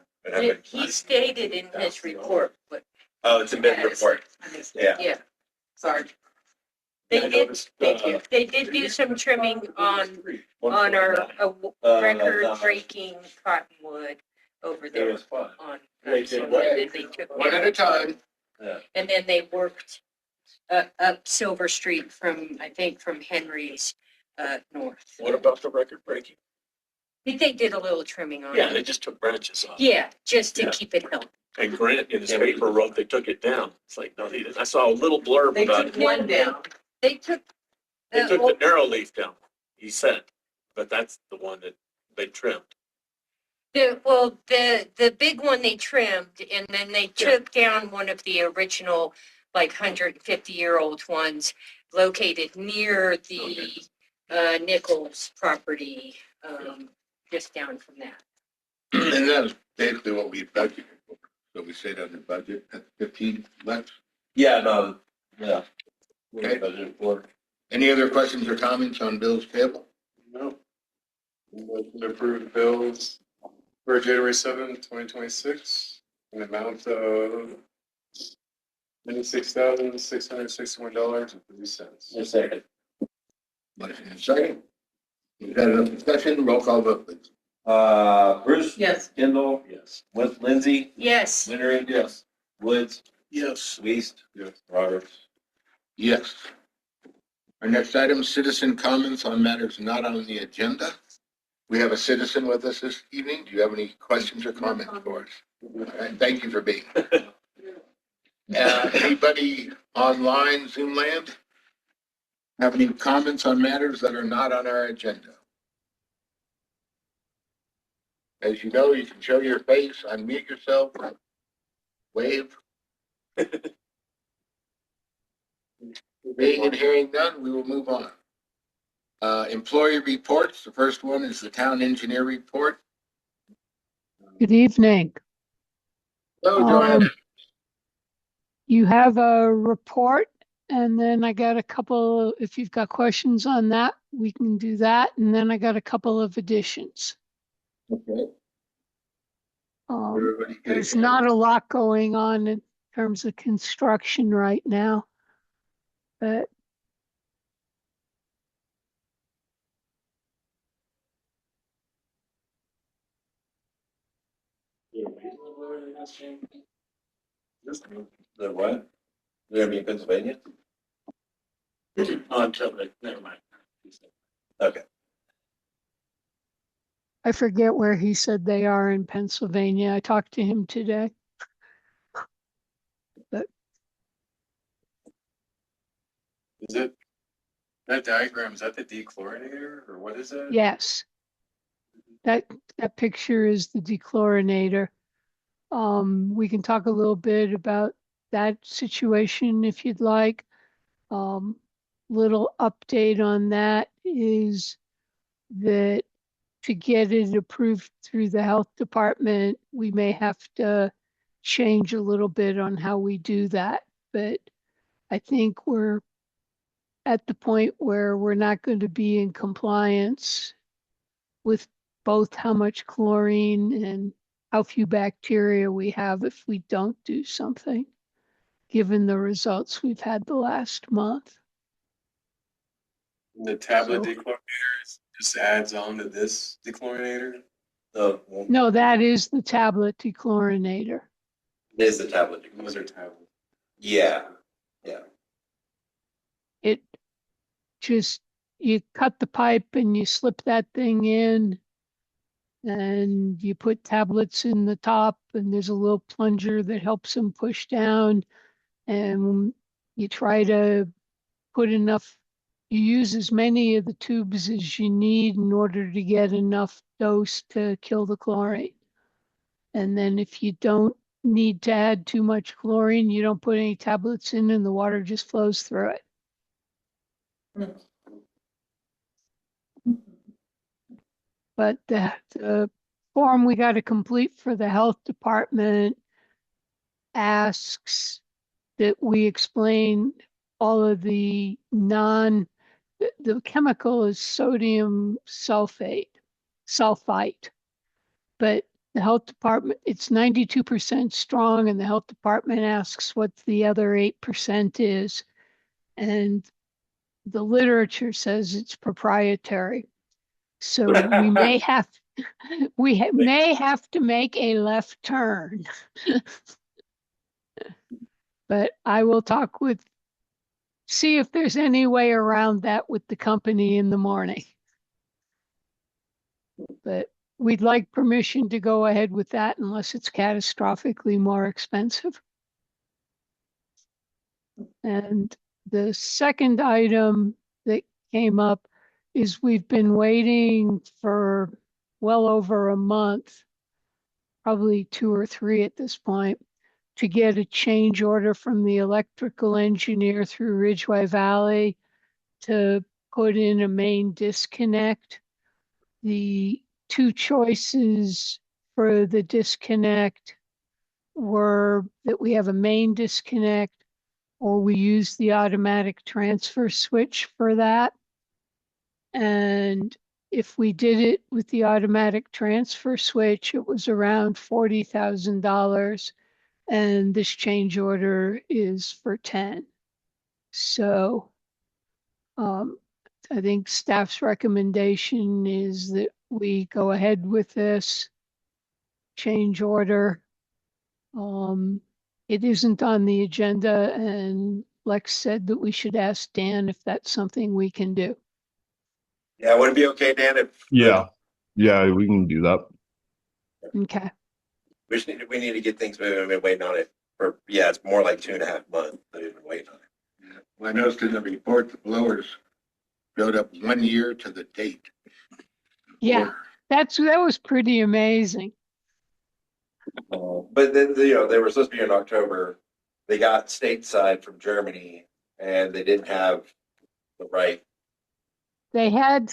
He stated in his report, but
Oh, it's a Ben's report. Yeah.
yeah,
Sorry.
they did do some trimming on our record-breaking cottonwood over there on.
They
so
did what?
then they took
One at a time.
And then they worked up Silver Street from, I think, from Henry's north.
What about the record breaking?
They did a little trimming on
Yeah,
it.
they just took branches off.
Yeah, just to
Yeah.
keep it healthy.
And Grant in his paper wrote they took it down. It's like, no, they didn't. I saw a little blurb
They
about
took
it.
one down.
They took.
They took the narrow leaf down, he said, but that's the one that they trimmed.
The big one they trimmed, and then they
Yeah.
took down one of the original, like 150-year-old ones located near the Nichols property, just down from that.
And that's basically what we budgeted for. So we stayed under budget at 15 left.
Yeah, no, yeah.
Okay.
Budget for.
Any other questions or comments on bills payable?
No. Motion to approve the bills for January 2026, an amount of $96,661.30.
A second.
Motion and second. We've had enough discussion. Roll call vote, please.
Bruce.
Yes.
Kendall.
Yes.
With Lindsay.
Yes,
Leonard. Yes. Woods.
Yes.
Weast.
Yes.
Roberts.
Yes. Our next item, citizen comments on matters not on the agenda. We have a citizen with us this evening. Do you have any questions or comments for us? All right, thank you for being. Anybody online, Zoom land? Have any comments on matters that are not on our agenda? As you know, you can show your face, unmute yourself, wave. Being and hearing none, we will move on. Employee reports. The first one is the town engineer report.
Good evening.
Hello, Joanne.
You have a report, and then I got a couple, if you've got questions on that, we can do that. And then I got a couple of additions.
Okay. Everybody good?
There's not a lot going on in terms of construction right now, but
The what? They're gonna be in Pennsylvania?
Until they, never mind.
Okay.
I forget where he said they are in Pennsylvania. I talked to him today.
Is it, that diagram, is that the dechlorinator or what is it?
Yes. That picture is the dechlorinator. We can talk a little bit about that situation if you'd like. Little update on that is that to get it approved through the health department, we may have to change a little bit on how we do that. But I think we're at the point where we're not going to be in compliance with both how much chlorine and how few bacteria we have if we don't do something, given the results we've had the last month.
The tablet
So-
dechlorinator just adds on to this dechlorinator?
No, that is the tablet dechlorinator.
Is the tablet.
Those are tablets.
Yeah.
It just, you cut the pipe and you slip that thing in and you put tablets in the top and there's a little plunger that helps them push down, and you try to put enough, you use as many of the tubes as you need in order to get enough dose to kill the chlorine. And then if you don't need to add too much chlorine, you don't put any tablets in and the water just flows through it. But the form we got to complete for the health department asks that we explain all of the the chemical is sodium sulfite, but the health department, it's 92% strong, and the health department asks what the other 8% is. And the literature says it's proprietary. So we may have, may have to make a left turn. But I will talk with see if there's any way around that with the company in the morning. But we'd like permission to go ahead with that unless it's catastrophically more expensive. And the second item that came up is we've been waiting for well over a month, probably 2 or 3 at this point, to get a change order from the electrical engineer through Ridgeway Valley to put in a main disconnect. The 2 choices for the disconnect were that we have a main disconnect or we use the automatic transfer switch for that. And if we did it with the automatic transfer switch, it was around $40,000. And this change order is for 10. So I think staff's recommendation is that we go ahead with this change order. It isn't on the agenda, and Lex said that we should ask Dan if that's something we can do.
Yeah, would it be okay, Dan, if?
Yeah, we can do that.
Okay.
We need to get things moving. We've been waiting on it for, it's more like 2.5 months that we've been waiting on it.
Well, I noticed in the report, the blowers showed up 1 year to the date.
Yeah, that was pretty amazing.
But then, they were supposed to be in October. They got stateside from Germany and they didn't have the right.
They had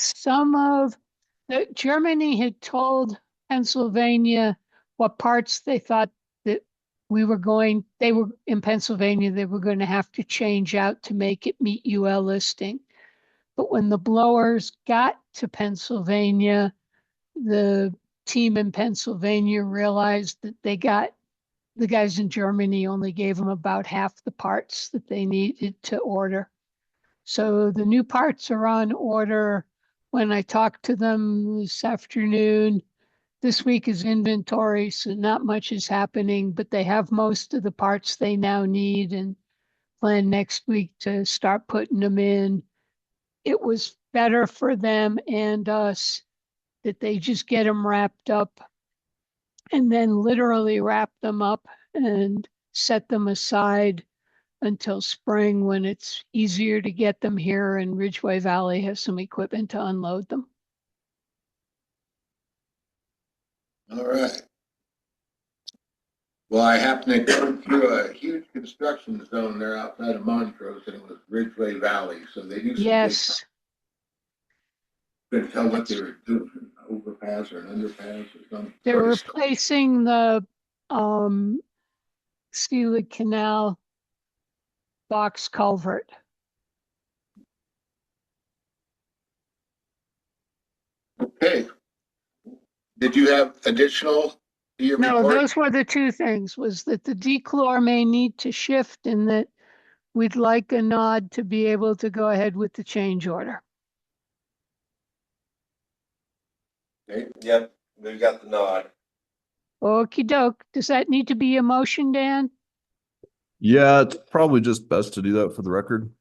Germany had told Pennsylvania what parts they thought that they were in Pennsylvania, they were going to have to change out to make it meet UL listing. But when the blowers got to Pennsylvania, the team in Pennsylvania realized that the guys in Germany only gave them about half the parts that they needed to order. So the new parts are on order. When I talked to them this afternoon, this week is inventory, so not much is happening, but they have most of the parts they now need and plan next week to start putting them in. It was better for them and us that they just get them wrapped up and then literally wrap them up and set them aside until spring when it's easier to get them here and Ridgeway Valley has some equipment to unload them.
All right. Well, I happened to go through a huge construction zone there outside of Montrose, and it was Ridgeway Valley, so they do some.
Yes.
Couldn't tell what they were doing, an overpass or an underpass or something.
They're replacing the Selig Canal box culvert.
Okay. Did you have additional to your
No,
report?
those were the 2 things, was that the dechlor may need to shift and that we'd like a nod to be able to go ahead with the change order.
Okay.
Yep, we've got the nod.
Okey doke. Does that need to be a motion, Dan?
Yeah, it's probably just best to do that for the record.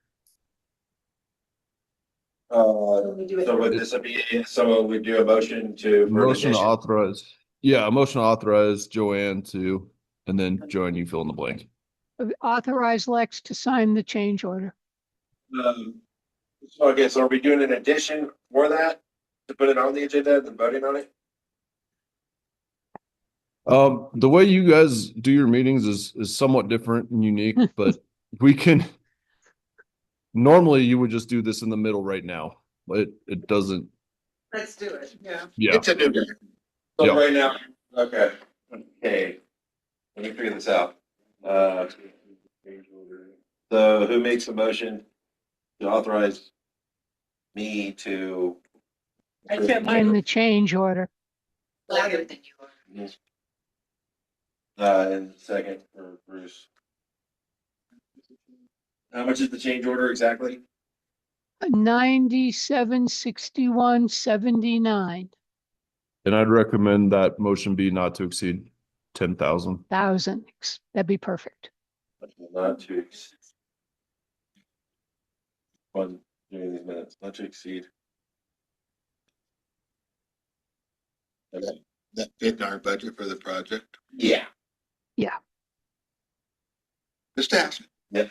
So would this be, someone would do a motion to.
Motion to authorize. Yeah, a motion to authorize Joanne to, and then Joanne, you fill in the blank.
Authorize Lex to sign the change order.
Okay, so are we doing an addition for that? To put it on the agenda and then voting on it?
The way you guys do your meetings is somewhat different and unique, but we can. Normally, you would just do this in the middle right now, but it doesn't.
Let's do it, yeah.
Yeah.
It's a new day.
So
Yeah.
right now, okay. Let me figure this out. So who makes a motion to authorize me to?
I can't
Sign the change order.
louder than you are.
And second for Bruce. How much is the change order exactly?
9761.79
And I'd recommend that motion be not to exceed 10,000.
thousand. That'd be perfect.
Not to. Fun doing these minutes, not to exceed.
That fit in our budget for the project?
Yeah.
Just asking.
Yep.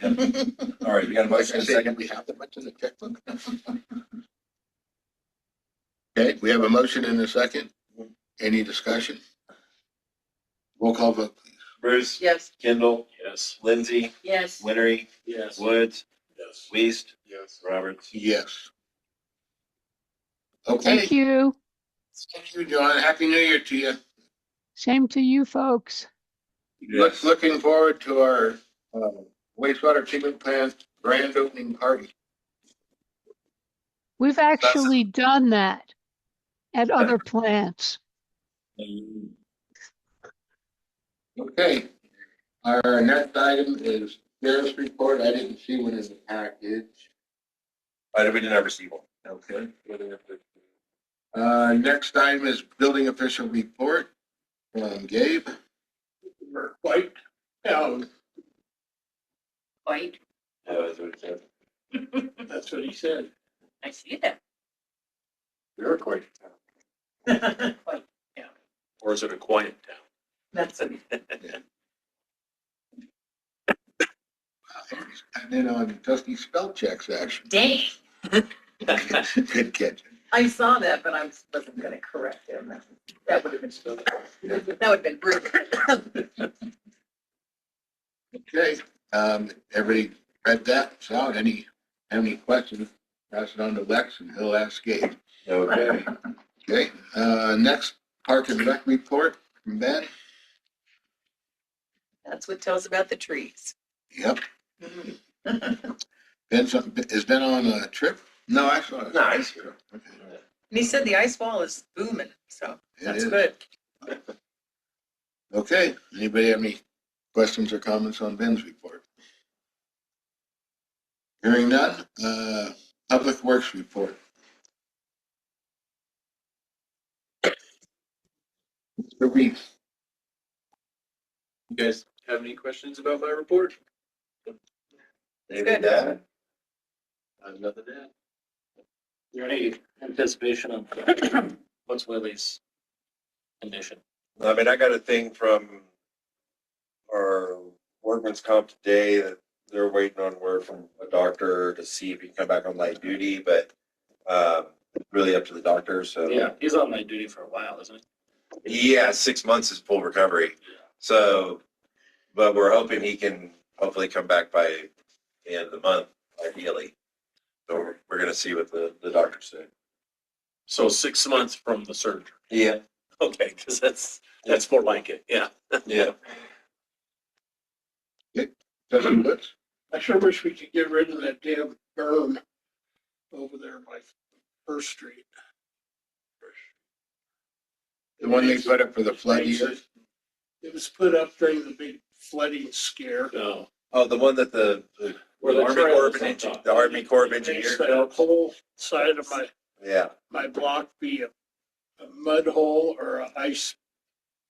All right, you got a motion in a second?
We have that much in the checkbook? Okay, we have a motion in a second. Any discussion? Roll call vote, please.
Bruce,
Yes.
Kendall,
Yes.
Lindsay,
Yes.
Winery,
Yes.
Woods,
Yes.
Weist,
Yes.
Roberts.
Yes.
Thank
Okay,
you.
thank you, John. Happy New Year to you.
Same to you folks.
Looking forward to our wastewater treatment plant grand opening party.
We've actually done that at other plants.
Okay, our next item is sheriff's report. I didn't see one in the package.
We didn't ever see one.
Okay. Next item is building official report from Gabe.
We're quite down.
Quite.
That's what it said.
That's what he said.
I see that.
You're quite.
Quite.
Or is it a quiet town?
That's it.
And then on trustee spell check section.
Dang.
Good catch.
I saw that, but I wasn't gonna correct him. That would have been, that would have been brutal.
Okay, everybody read that? So have any questions? Pass it on to Lex and he'll ask Gabe.
Okay.
Okay, next park and rec report from Ben.
That's what tells about the trees.
Yep. Ben's, has been on a trip? No, I saw it.
Nice.
Okay.
And he said the ice wall is booming, so
It
that's
is.
good.
Okay, anybody have any questions or comments on Ben's report? Hearing none, public works report. Mr. Reeves.
You guys have any questions about my report?
David, Dad?
I have nothing to add.
Is there any anticipation of what's Willie's condition?
I mean, I got a thing from our workman's comp today that they're waiting on word from a doctor to see if he can come back on light duty, but really up to the doctor, so.
Yeah, he's on night duty for a while, isn't
Yeah, 6 months is full recovery. So, but we're hoping he can hopefully come back by the end of the month, ideally. So we're gonna see what the doctor said.
So 6 months from the surgery.
Yeah.
Okay, because that's more like it. Yeah.
Yeah.
President Woods.
I sure wish we could get rid of that damn berm over there by First Street.
The one they put up for the flood years.
It was put up during the big flooding scare.
No.
Oh, the one that the
Where the
Army
trail
Corps
is
of
on
Engineers,
top.
the Army Corps of
Makes
Engineers.
that whole side of
Yeah.
my block be a mud hole or a ice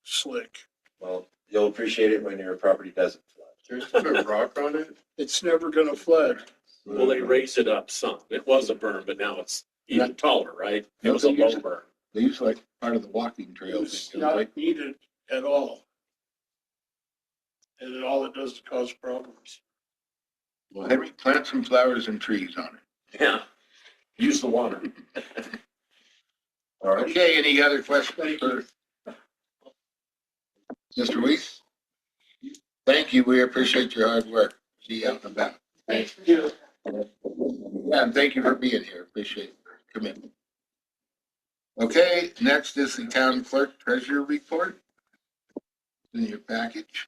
slick.
Well, you'll appreciate it when your property doesn't flood.
There's a rock on it.
It's never gonna flood.
Well, they raised it up some. It was a berm, but now it's even taller, right? It was a low berm.
They used like part of the walking
It
trail.
was
thing,
not
like,
needed at all. And all it does is cause problems.
well, Henry, plant some flowers and trees on it.
Yeah. Use the water.
All right.
Okay, any other questions for Mr. Weiss? Thank you, we appreciate your hard work. See you out and about.
Thank you.
Yeah, and thank you for being here, appreciate your commitment. Okay, next is the town clerk treasurer report. In your package,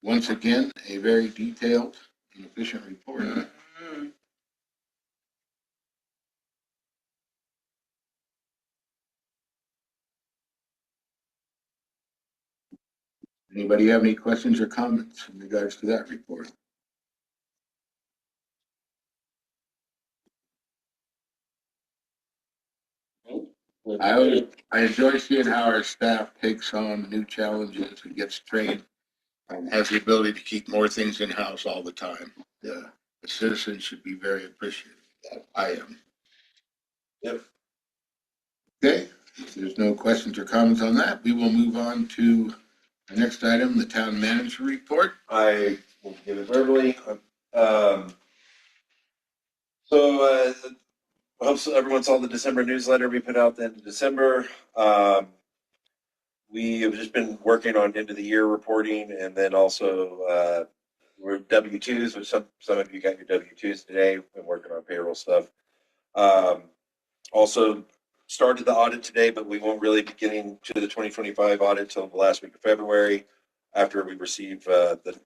once again, a very detailed and efficient report. Anybody have any questions or comments in regards to that report? I enjoy seeing how our staff takes on new challenges and gets trained and has the ability to keep more things in-house all the time. The citizens should be very appreciative. that item.
Yep.
Okay, if there's no questions or comments on that, we will move on to the next item, the town manager report.
I will give it verbally. I hope everyone saw the December newsletter we put out in December. We have just been working on end of the year reporting, and then also we're W-2s, which some of you got your W-2s today. Been working on payroll stuff. Also started the audit today, but we won't really be getting to the 2025 audit till the last week of February, after we receive the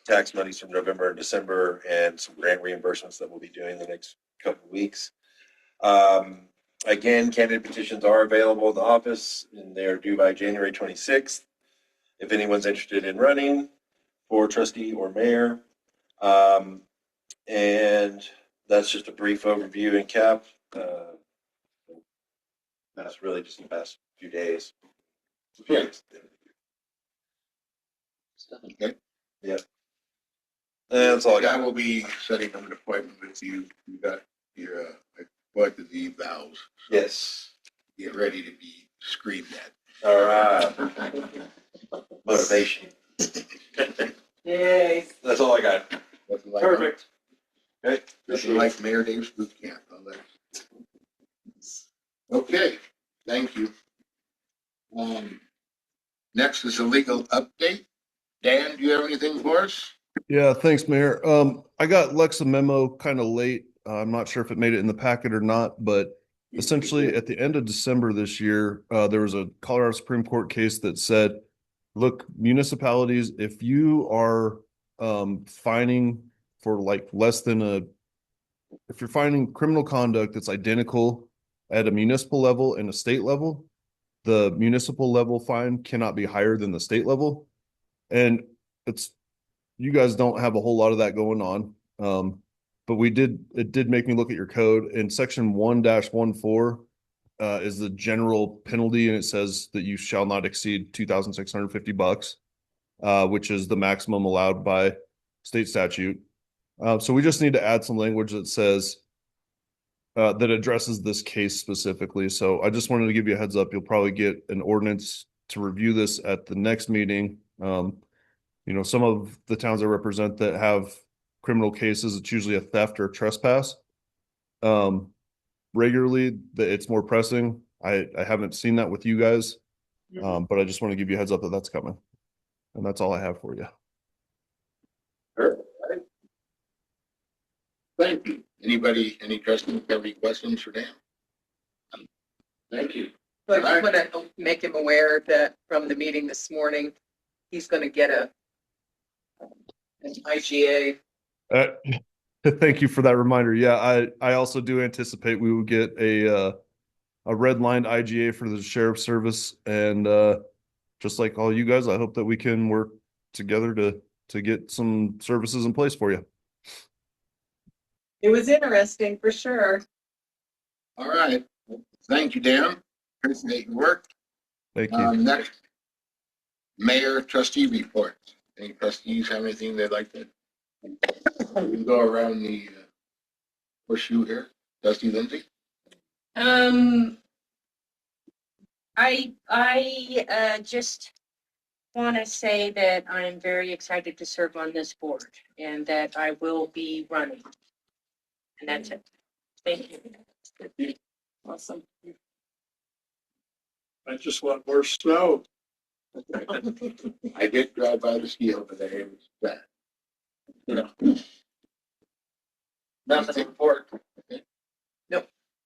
tax monies from November and December, and some grant reimbursements that we'll be doing the next couple of weeks. Again, candidate petitions are available in the office, and they're due by January 26th. If anyone's interested in running for trustee or mayor. And that's just a brief overview and cap. That's really just the past few days.
Yeah.
Okay. Yeah. That's all I got.
I will be setting up an appointment with you. You got your, what did the vows?
Yes.
Get ready to be screamed at.
All right. Motivation.
Yay.
That's all I got.
Nothing like-
Perfect.
Okay.
Nothing like Mayor Dave's boot camp. Okay, thank you. Next is a legal update. Dan, do you have anything for us?
Yeah, thanks, Mayor. I got Lexa memo kind of late. I'm not sure if it made it in the packet or not, but essentially at the end of December this year, there was a Colorado Supreme Court case that said, look, municipalities, if you are fining for like less than if you're finding criminal conduct that's identical at a municipal level and a state level, the municipal level fine cannot be higher than the state level. And you guys don't have a whole lot of that going on. But it did make me look at your code. In section 1-14 is the general penalty, and it says that you shall not exceed $2,650, which is the maximum allowed by state statute. So we just need to add some language that says that addresses this case specifically. So I just wanted to give you a heads up. You'll probably get an ordinance to review this at the next meeting. Some of the towns I represent that have criminal cases, it's usually a theft or trespass. Regularly, it's more pressing. I haven't seen that with you guys, but I just want to give you a heads up that that's coming. And that's all I have for you.
Thank you. Any trustees have any questions for Dan? Thank you.
So I just want to make him aware that from the meeting this morning, he's going to get an IGA.
Thank you for that reminder. Yeah, I also do anticipate we will get a red-lined IGA for the sheriff's service, and just like all you guys, I hope that we can work together to get some services in place for you.
It was interesting for sure.
All right. Thank you, Dan. Appreciate your work.
Thank you.
Next, Mayor trustee report. Any trustees have anything they'd like to? We can go around the horseshoe here. Trustee Lindsay?
I just want to say that I'm very excited to serve on this board and that I will be running. And that's it. Thank you.
Awesome.
I just want more snow.
I did drive by the ski over there. It was bad.
Nothing to report.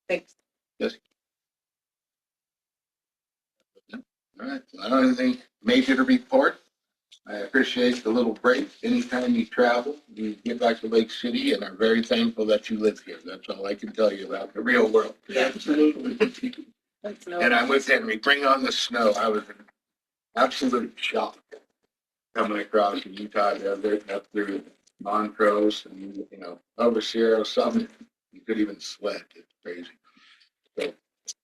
Thanks.
Yes. All right. I don't have anything major to report. I appreciate the little break. Anytime you travel, you get back to Lake City, and I'm very thankful that you live here. That's all I can tell you about the real world.
Absolutely.
And I'm with Henry. Bring on the snow. I was in absolute shock coming across the Utah desert up through Montrose and, over Sierra Summit. You could even sweat. It's crazy. So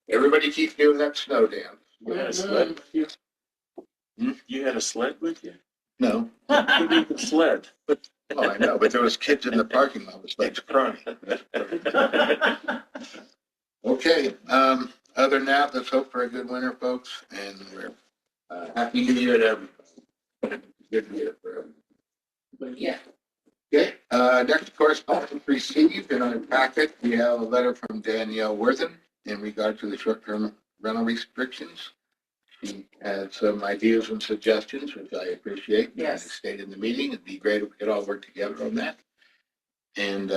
everybody keep doing that snow dance.
You had a sled? You had a sled with you?
No,
Who need the sled?
oh, I know, but there was kids in the parking lot, was like crying. Okay, other than that, let's hope for a good winter, folks, and we're, happy new year to everybody. Good year for everybody.
Yeah.
Okay, next correspondence received in our packet, we have a letter from Danielle Worthen in regard to the short-term rental restrictions. She had some ideas and suggestions, which I appreciate.
Yes.
I stated in the meeting, it'd be great if we could all work together on that. And,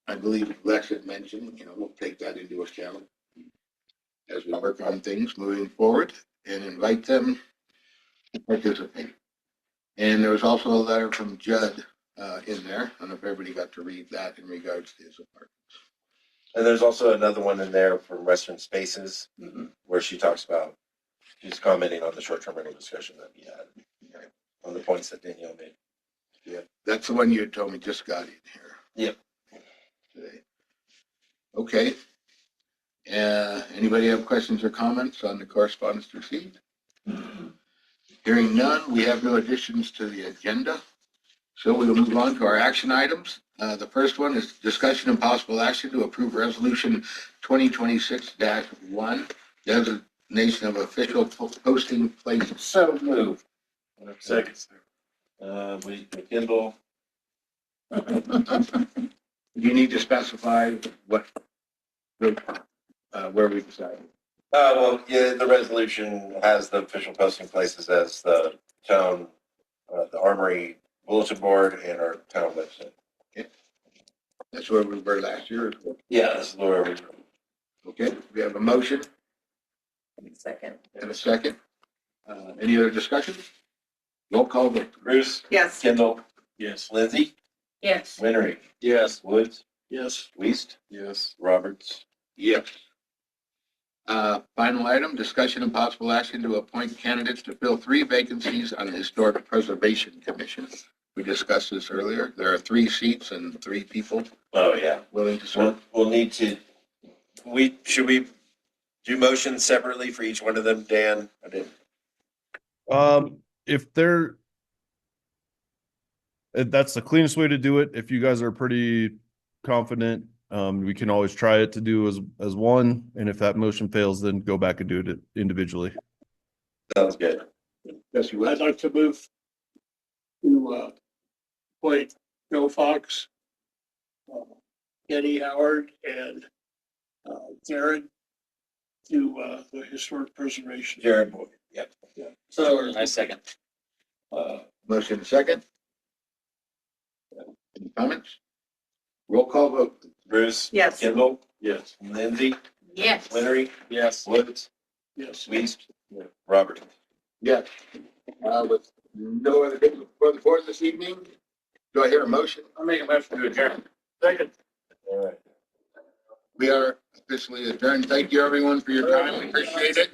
I believe Lex had mentioned, we'll take that into account as we work on things moving forward and invite them to participate. And there was also a letter from Judd in there. I don't know if everybody got to read that in regards to his apartments.
And there's also another one in there from Western Spaces where she talks about, she's commenting on the short-term rental discussion that we had on the points that Danielle made.
Yeah, that's the one you had told me just got in here.
Yep.
Today. Okay. Anybody have questions or comments on the correspondence received? Hearing none, we have no additions to the agenda. So we will move on to our action items. The first one is discussion and possible action to approve resolution 2026-1, designation of official posting places.
So moved.
Second.
Kindle.
You need to specify what, where we decided.
Well, yeah, the resolution has the official posting places as the town, the Armory bulletin board and our town website.
That's where we were last year.
Yeah, this is where we.
Okay, we have a motion
Second.
and a second. Any other discussion? Roll call vote.
Bruce,
Yes.
Kindle,
Yes.
Lindsay,
Yes.
Winry,
Yes.
Woods,
Yes.
Weist,
Yes.
Roberts.
Yes. Final item, discussion and possible action to appoint candidates to fill 3 vacancies on the Historic Preservation Commission. We discussed this earlier. There are 3 seats and 3 people
Oh, yeah.
willing to serve.
We'll need to, should we do motions separately for each one of them, Dan? I didn't.
If they're, that's the cleanest way to do it. If you guys are pretty confident, we can always try it to do as one. And if that motion fails, then go back and do it individually.
Sounds good.
Yes, you
I'd
will.
like to move to, appoint Joe Fox, Kenny Howard, and, Jared to, the historic preservation.
Jared Boyd, yep.
So I second.
Motion second. Any comments? Roll call vote.
Bruce.
Yes.
Kindle,
Yes.
Lindsay,
Yes.
Winry,
Yes.
Woods,
Yes.
Weist, Roberts.
Yes. With no other business for the board this evening, do I hear a motion?
I'll make a motion to adjourn.
Second.
All right.
We are officially adjourned. Thank you, everyone, for your time. We appreciate it.